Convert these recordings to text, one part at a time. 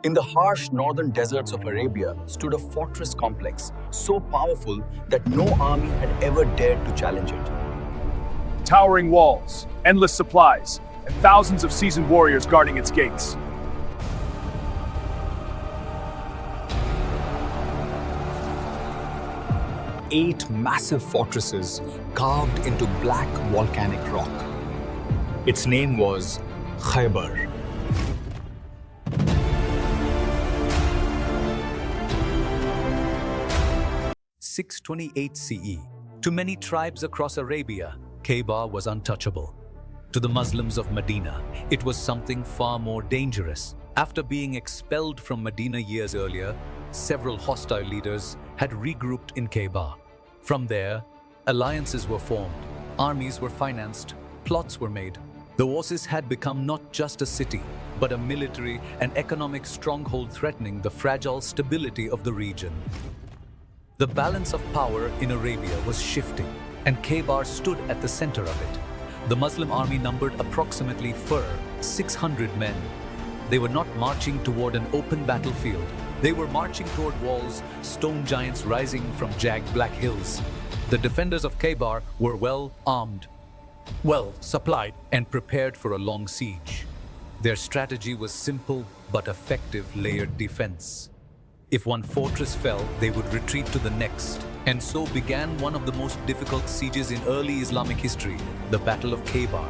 In the harsh northern deserts of Arabia stood a fortress complex so powerful that no army had ever dared to challenge it. Towering walls, endless supplies, and thousands of seasoned warriors guarding its gates. Eight massive fortresses carved into black volcanic rock. Its name was Khaybar. (628 CE). To many tribes across Arabia, Khaybar was untouchable. To the Muslims of Medina, it was something far more dangerous. After being expelled from Medina years earlier, several hostile leaders had regrouped in Khaybar. From there, alliances were formed, armies were financed, plots were made. The Oasis had become not just a city, but a military and economic stronghold threatening the fragile stability of the region. The balance of power in Arabia was shifting, and Khaybar stood at the center of it. The Muslim army numbered approximately 600 men. They were not marching toward an open battlefield. They were marching toward walls, stone giants rising from jagged black hills. The defenders of Khaybar were well armed, well supplied, and prepared for a long siege. Their strategy was simple but effective: layered defense. If one fortress fell, they would retreat to the next. And so began one of the most difficult sieges in early Islamic history, the Battle of Khaybar.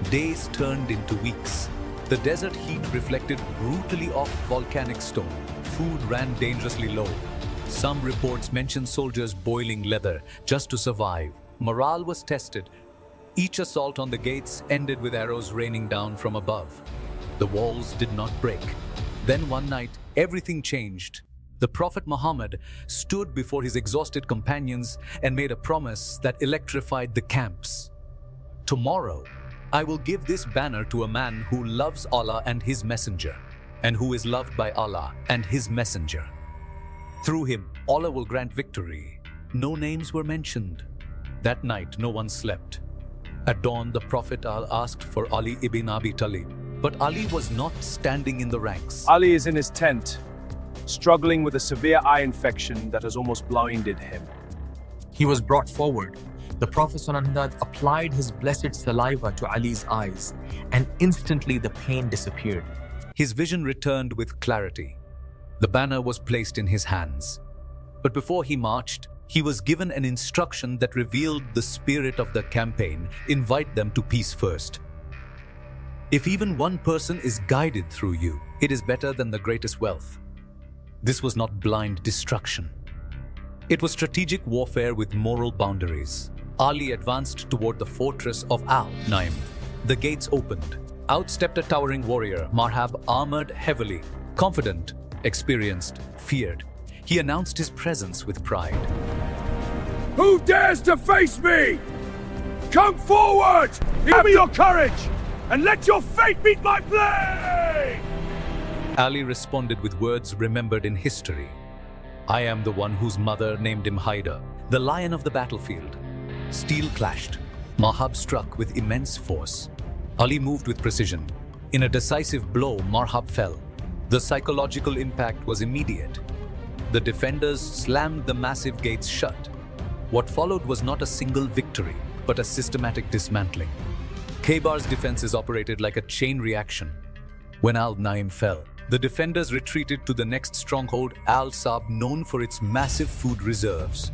Days turned into weeks. The desert heat reflected brutally off volcanic stone. Food ran dangerously low. Some reports mention soldiers boiling leather just to survive. Morale was tested. Each assault on the gates ended with arrows raining down from above. The walls did not break. Then one night, everything changed. The Prophet Muhammad stood before his exhausted companions and made a promise that electrified the camps. "Tomorrow, I will give this banner to a man who loves Allah and His Messenger, and who is loved by Allah and His Messenger. Through him, Allah will grant victory." No names were mentioned. That night, no one slept. At dawn, the Prophet asked for Ali ibn Abi Talib. But Ali was not standing in the ranks. Ali is in his tent, struggling with a severe eye infection that has almost blinded him. He was brought forward. The Prophet ﷺ applied his blessed saliva to Ali's eyes, and instantly the pain disappeared. His vision returned with clarity. The banner was placed in his hands. But before he marched, he was given an instruction that revealed the spirit of the campaign: invite them to peace first. If even one person is guided through you, it is better than the greatest wealth. This was not blind destruction. It was strategic warfare with moral boundaries. Ali advanced toward the fortress of Al-Naim. The gates opened. Out stepped a towering warrior, Marhab, armored heavily, confident, experienced, feared. He announced his presence with pride. Who dares to face me? Come forward! Give me your courage, and let your fate meet my blade! Ali responded with words remembered in history. "I am the one whose mother named him Haida, the lion of the battlefield." Steel clashed. Marhab struck with immense force. Ali moved with precision. In a decisive blow, Marhab fell. The psychological impact was immediate. The defenders slammed the massive gates shut. What followed was not a single victory, but a systematic dismantling. Khaybar's defenses operated like a chain reaction. When Al-Naim fell, the defenders retreated to the next stronghold, Al-Sab, known for its massive food reserves.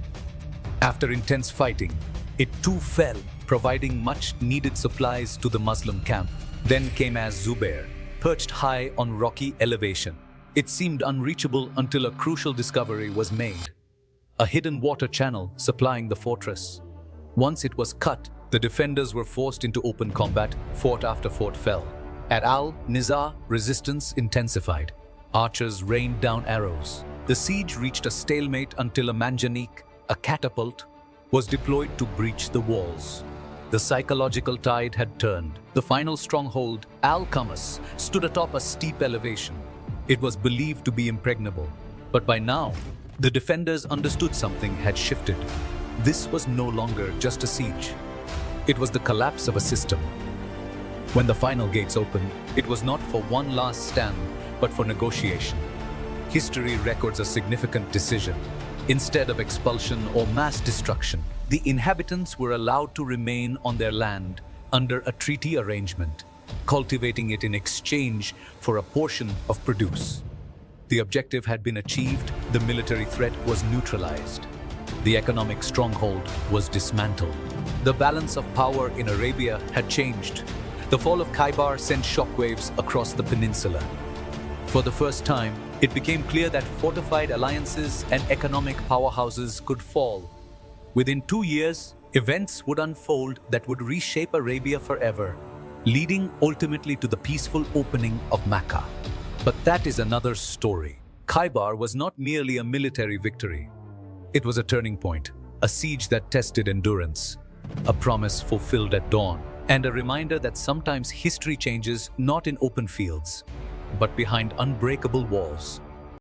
After intense fighting, it too fell, providing much-needed supplies to the Muslim camp. Then came Az-Zubair, perched high on rocky elevation. It seemed unreachable until a crucial discovery was made: a hidden water channel supplying the fortress. Once it was cut, the defenders were forced into open combat. Fort after fort fell. At Al-Nizar, resistance intensified. Archers rained down arrows. The siege reached a stalemate until a manjanik, a catapult, was deployed to breach the walls. The psychological tide had turned. The final stronghold, Al-Qamas, stood atop a steep elevation. It was believed to be impregnable. But by now, the defenders understood something had shifted. This was no longer just a siege. It was the collapse of a system. When the final gates opened, it was not for one last stand, but for negotiation. History records a significant decision. Instead of expulsion or mass destruction, the inhabitants were allowed to remain on their land under a treaty arrangement, cultivating it in exchange for a portion of produce. The objective had been achieved, the military threat was neutralized. The economic stronghold was dismantled. The balance of power in Arabia had changed. The fall of Khaybar sent shockwaves across the peninsula. For the first time, it became clear that fortified alliances and economic powerhouses could fall. Within 2 years, events would unfold that would reshape Arabia forever, leading ultimately to the peaceful opening of Mecca. But that is another story. Khaybar was not merely a military victory. It was a turning point, a siege that tested endurance, a promise fulfilled at dawn, and a reminder that sometimes history changes not in open fields, but behind unbreakable walls.